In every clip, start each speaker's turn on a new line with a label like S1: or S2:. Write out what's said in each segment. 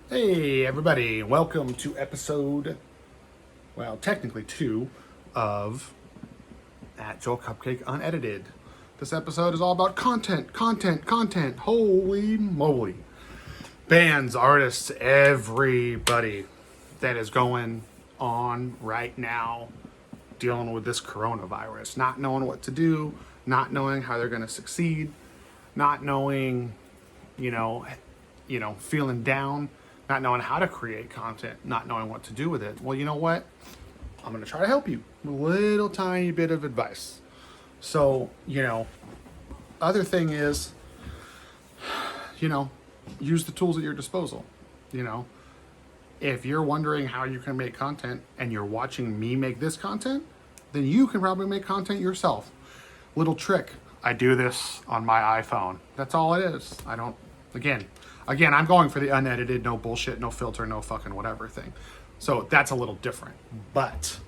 S1: Hey everybody, welcome to episode, well, technically 2 of At Joel Cupcake Unedited. This episode is all about content. Holy moly. Bands, artists, everybody that is going on right now dealing with this coronavirus, not knowing what to do, not knowing how they're going to succeed, not knowing, feeling down, not knowing how to create content, not knowing what to do with it. Well, you know what? I'm going to try to help you with a little tiny bit of advice. So, other thing is, use the tools at your disposal. If you're wondering how you can make content and you're watching me make this content, then you can probably make content yourself. Little trick. I do this on my iPhone. That's all it is. Again, I'm going for the unedited, no bullshit, no filter, no fucking whatever thing. So that's a little different, but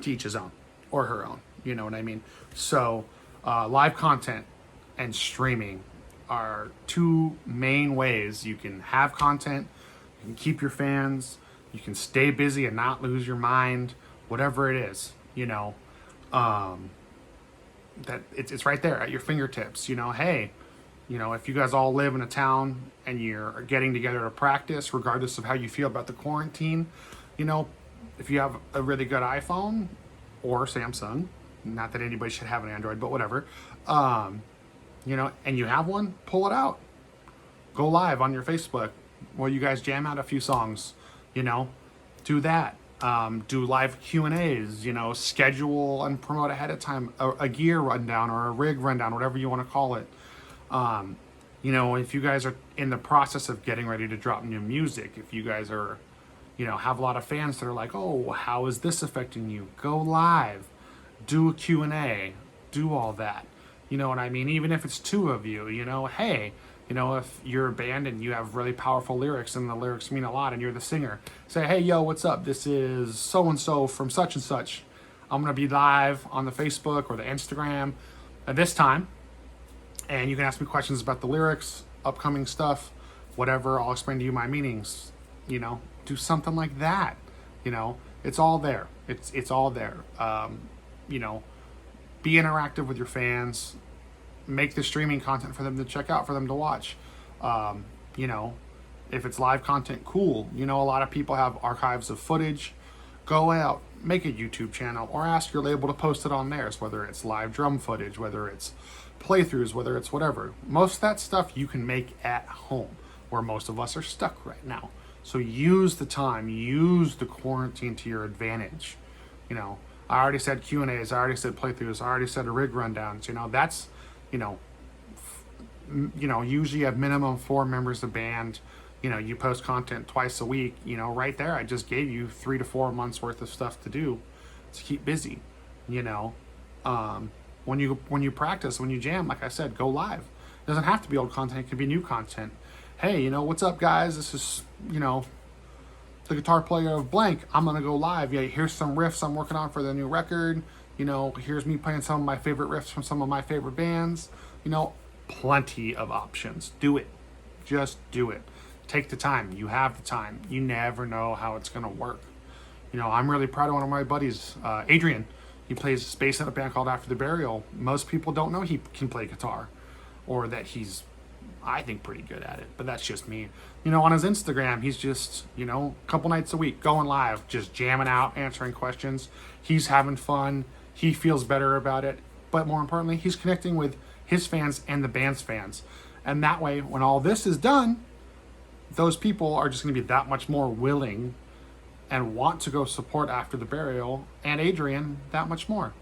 S1: to each his own or her own. You know what I mean? So live content and streaming are two main ways you can have content, you can keep your fans, you can stay busy and not lose your mind, whatever it is, that it's right there at your fingertips. Hey, if you guys all live in a town and you're getting together to practice, regardless of how you feel about the quarantine, if you have a really good iPhone or Samsung, not that anybody should have an Android, but whatever, and you have one, pull it out. Go live on your Facebook while you guys jam out a few songs, do that. Do live Q&As, schedule and promote ahead of time a gear rundown or a rig rundown, whatever you want to call it. If you guys are in the process of getting ready to drop new music, if you guys are, have a lot of fans that are like, oh, how is this affecting you? Go live, do a Q&A, do all that. You know what I mean? Even if it's two of you, hey, if you're a band and you have really powerful lyrics and the lyrics mean a lot and you're the singer, say, hey, yo, what's up? This is so-and-so from such and such. I'm going to be live on the Facebook or the Instagram at this time. And you can ask me questions about the lyrics, upcoming stuff, whatever. I'll explain to you my meanings. Do something like that. It's all there. It's all there. Be interactive with your fans. Make the streaming content for them to check out, for them to watch. If it's live content, cool. A lot of people have archives of footage. Go out, make a YouTube channel, or ask your label to post it on theirs, whether it's live drum footage, whether it's playthroughs, whether it's whatever. Most of that stuff you can make at home, where most of us are stuck right now. So use the time, use the quarantine to your advantage. I already said Q&As, I already said playthroughs, I already said rig rundowns. That's, usually you have minimum 4 members of band. You post content twice a week. Right there, I just gave you 3 to 4 months worth of stuff to do to keep busy. When you practice, when you jam, like I said, go live. It doesn't have to be old content, it can be new content. Hey, what's up, guys? This is, the guitar player of blank. I'm gonna go live. Yeah, here's some riffs I'm working on for the new record. Here's me playing some of my favorite riffs from some of my favorite bands. Plenty of options. Do it. Just do it. Take the time. You have the time. You never know how it's gonna work. I'm really proud of one of my buddies, Adrian. He plays bass in a band called After the Burial. Most people don't know he can play guitar, or that he's, I think, pretty good at it, but that's just me. On his Instagram, he's just, a couple nights a week going live, just jamming out, answering questions. He's having fun. He feels better about it. But more importantly, he's connecting with his fans and the band's fans. And that way, when all this is done, those people are just going to be that much more willing and want to go support After the Burial and Adrian that much more.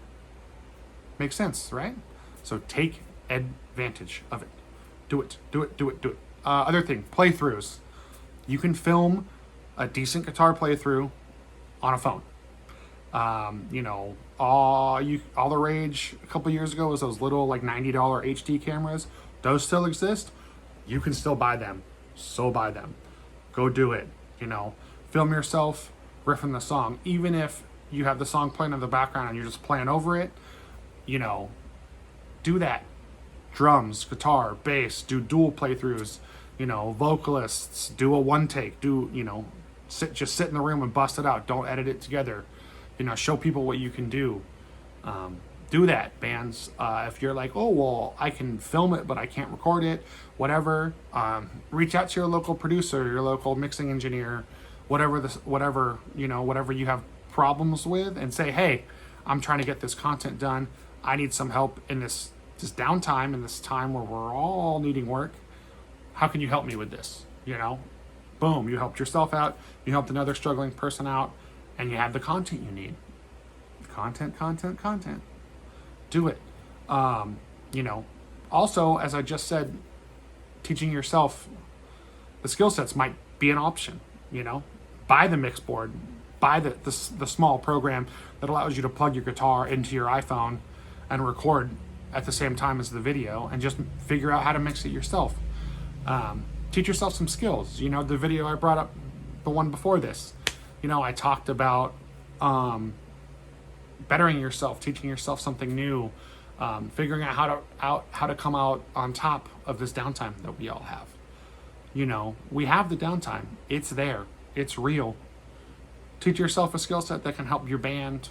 S1: Makes sense, right? So take advantage of it. Do it. Other thing, playthroughs. You can film a decent guitar playthrough on a phone. All the rage a couple years ago was those little like $90 HD cameras. Those still exist. You can still buy them. So buy them. Go do it. Film yourself riffing the song. Even if you have the song playing in the background and you're just playing over it, do that. Drums, guitar, bass, do dual playthroughs. vocalists, do a one take, just sit in the room and bust it out. Don't edit it together. Show people what you can do. Do that, bands. If you're like, oh, well, I can film it, but I can't record it, whatever, reach out to your local producer, your local mixing engineer, whatever you have problems with, and say, hey, I'm trying to get this content done. I need some help in this downtime, in this time where we're all needing work. How can you help me with this? Boom, you helped yourself out, you helped another struggling person out, and you have the content you need. Content. Do it. Also, as I just said, teaching yourself the skill sets might be an option. Buy the mix board, buy the small program that allows you to plug your guitar into your iPhone and record at the same time as the video, and just figure out how to mix it yourself. Teach yourself some skills. The video I brought up, the one before this, I talked about bettering yourself, teaching yourself something new, figuring out how to come out on top of this downtime that we all have. We have the downtime. It's there. It's real. Teach yourself a skill set that can help your band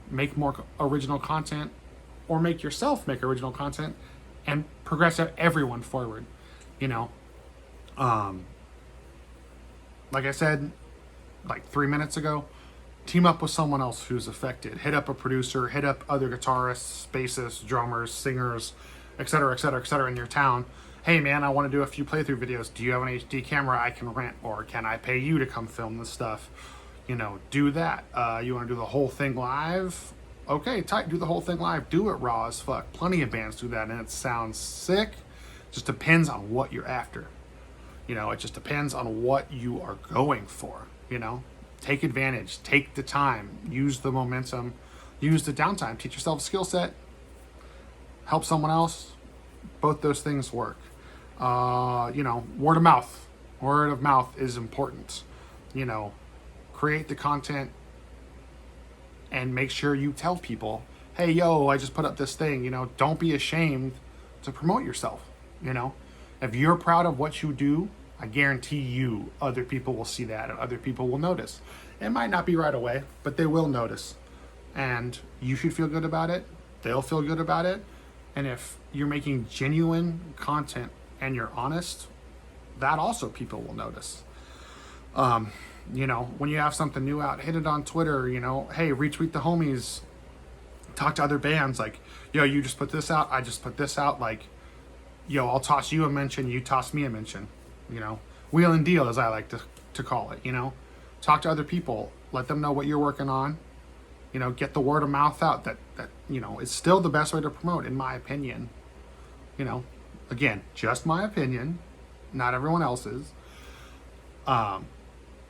S1: make more original content, or make yourself make original content, and progress everyone forward. Like I said, like 3 minutes ago, team up with someone else who's affected. Hit up a producer, hit up other guitarists, bassists, drummers, singers, etc., in your town. Hey man, I want to do a few playthrough videos. Do you have an HD camera I can rent, or can I pay you to come film this stuff? Do that. You want to do the whole thing live? Okay, tight, do the whole thing live. Do it raw as fuck. Plenty of bands do that, and it sounds sick. Just depends on what you're after. It just depends on what you are going for. Take advantage, take the time, use the momentum, use the downtime, teach yourself a skill set, help someone else. Both those things work. Word of mouth. Word of mouth is important. Create the content and make sure you tell people, hey, yo, I just put up this thing. Don't be ashamed to promote yourself. If you're proud of what you do, I guarantee you other people will see that and other people will notice. It might not be right away, but they will notice. And you should feel good about it. They'll feel good about it. And if you're making genuine content and you're honest, that also people will notice. When you have something new out, hit it on Twitter, hey, retweet the homies, talk to other bands, like, yo, you just put this out, I just put this out, like, yo, I'll toss you a mention, you toss me a mention, wheel and deal, as I like to call it, talk to other people, let them know what you're working on, get the word of mouth out that is still the best way to promote, in my opinion. Again, just my opinion, not everyone else's.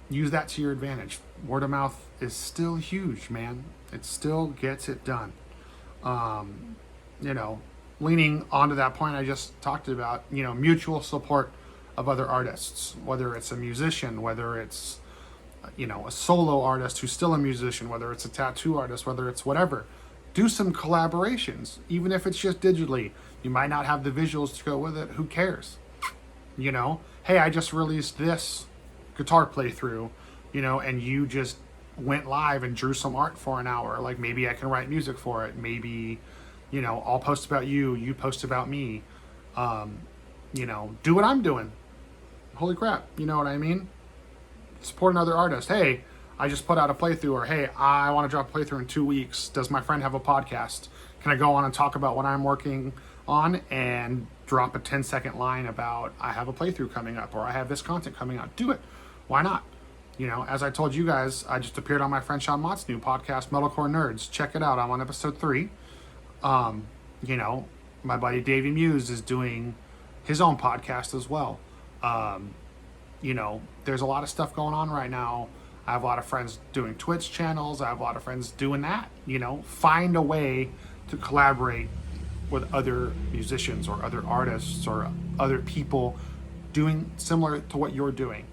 S1: Use that to your advantage. Word of mouth is still huge, man. It still gets it done. Leaning onto that point I just talked about, mutual support of other artists, whether it's a musician, whether it's, a solo artist who's still a musician, whether it's a tattoo artist, whether it's whatever. Do some collaborations, even if it's just digitally. You might not have the visuals to go with it. Who cares? Hey, I just released this guitar playthrough, and you just went live and drew some art for an hour. Like, maybe I can write music for it. Maybe, I'll post about you, you post about me. Do what I'm doing. Holy crap, you know what I mean? Support another artist. Hey, I just put out a playthrough, or hey, I want to drop a playthrough in 2 weeks. Does my friend have a podcast? Can I go on and talk about what I'm working on and drop a 10-second line about I have a playthrough coming up, or I have this content coming out? Do it. Why not? As I told you guys, I just appeared on my friend Sean Mott's new podcast, Metalcore Nerds. Check it out. I'm on episode 3. My buddy Davey Muse is doing his own podcast as well. There's a lot of stuff going on right now. I have a lot of friends doing Twitch channels. I have a lot of friends doing that. Find a way to collaborate with other musicians or other artists or other people doing similar to what you're doing.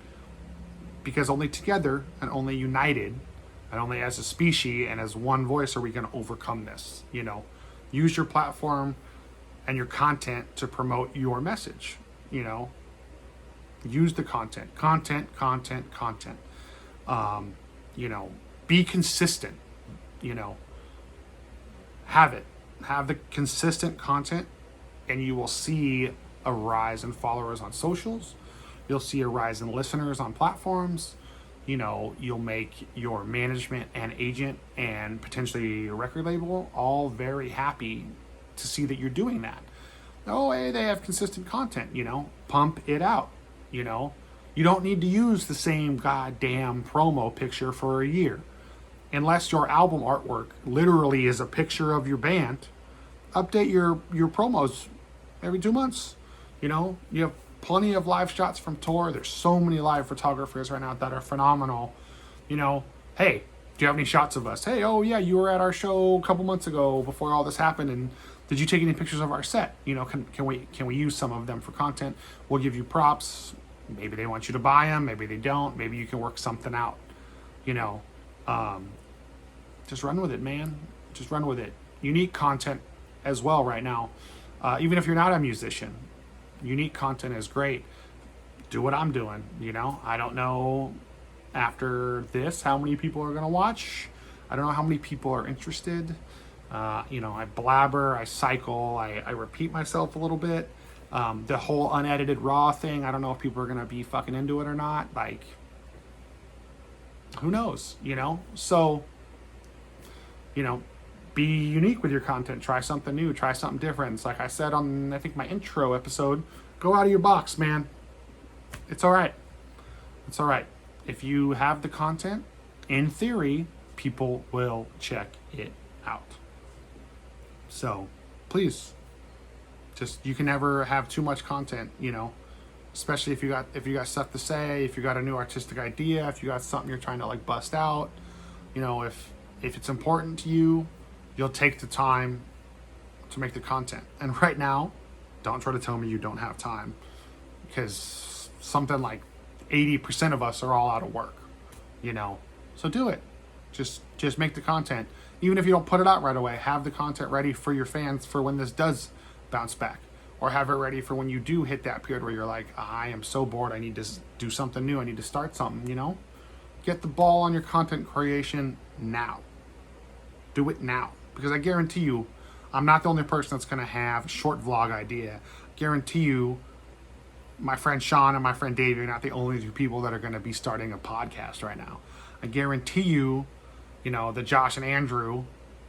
S1: Because only together and only united and only as a species and as one voice are we going to overcome this. Use your platform and your content to promote your message. Use the content. Be consistent. Have it. Have the consistent content, and you will see a rise in followers on socials. You'll see a rise in listeners on platforms. You'll make your management and agent and potentially a record label all very happy to see that you're doing that. Oh, hey, they have consistent content, pump it out, You don't need to use the same goddamn promo picture for a year. Unless your album artwork literally is a picture of your band, update your promos every 2 months. You have plenty of live shots from tour. There's so many live photographers right now that are phenomenal. Hey, do you have any shots of us? Hey, oh yeah, you were at our show a couple months ago before all this happened, and did you take any pictures of our set? Can we use some of them for content? We'll give you props. Maybe they want you to buy them. Maybe they don't. Maybe you can work something out. Just run with it, man. Just run with it. Unique content as well right now. Even if you're not a musician, unique content is great. Do what I'm doing. I don't know after this how many people are going to watch. I don't know how many people are interested. I blabber, I cycle, I repeat myself a little bit. The whole unedited raw thing, I don't know if people are going to be fucking into it or not. Who knows, So, be unique with your content. Try something new. Try something different. It's like I said on, I think, my intro episode, go out of your box, man. It's all right. It's all right. If you have the content, in theory, people will check it out. So, please, you can never have too much content, especially if you got stuff to say, if you got a new artistic idea, if you got something you're trying to bust out, if it's important to you, you'll take the time to make the content. And right now, don't try to tell me you don't have time, because something like 80% of us are all out of work, so do it. Just make the content. Even if you don't put it out right away, have the content ready for your fans for when this does bounce back, or have it ready for when you do hit that period where you're like, I am so bored, I need to do something new, I need to start something. Get the ball on your content creation now. Do it now, because I guarantee you, I'm not the only person that's going to have a short vlog idea. Guarantee you, my friend Sean and my friend Dave are not the only two people that are going to be starting a podcast right now. I guarantee you, that Josh and Andrew,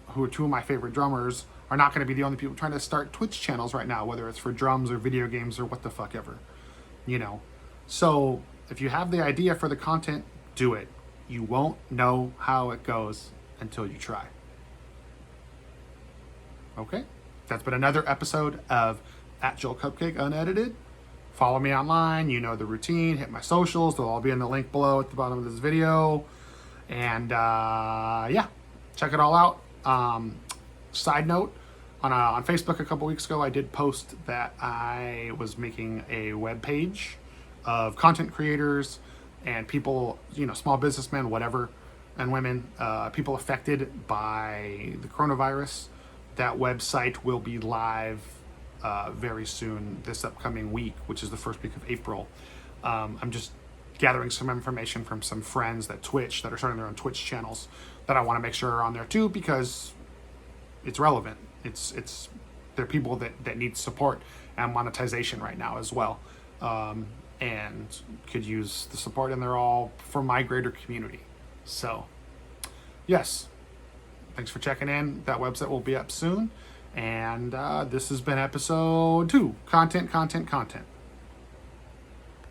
S1: who are two of my favorite drummers, are not going to be the only people trying to start Twitch channels right now, whether it's for drums or video games or what the fuck ever. So if you have the idea for the content, do it. You won't know how it goes until you try. Okay? That's been another episode of @JoelCupcake Unedited. Follow me online. You know the routine. Hit my socials. They'll all be in the link below at the bottom of this video. And check it all out. Side note, on Facebook a couple weeks ago, I did post that I was making a web page of content creators and people, small businessmen, whatever, and women, people affected by the coronavirus. That website will be live very soon, this upcoming week, which is the first week of April. I'm just gathering some information from some friends that are starting their own Twitch channels that I want to make sure are on there too, because it's relevant. They're people that need support and monetization right now as well, and could use the support, and they're all for my greater community. So, yes, thanks for checking in. That website will be up soon, and this has been episode 2, content.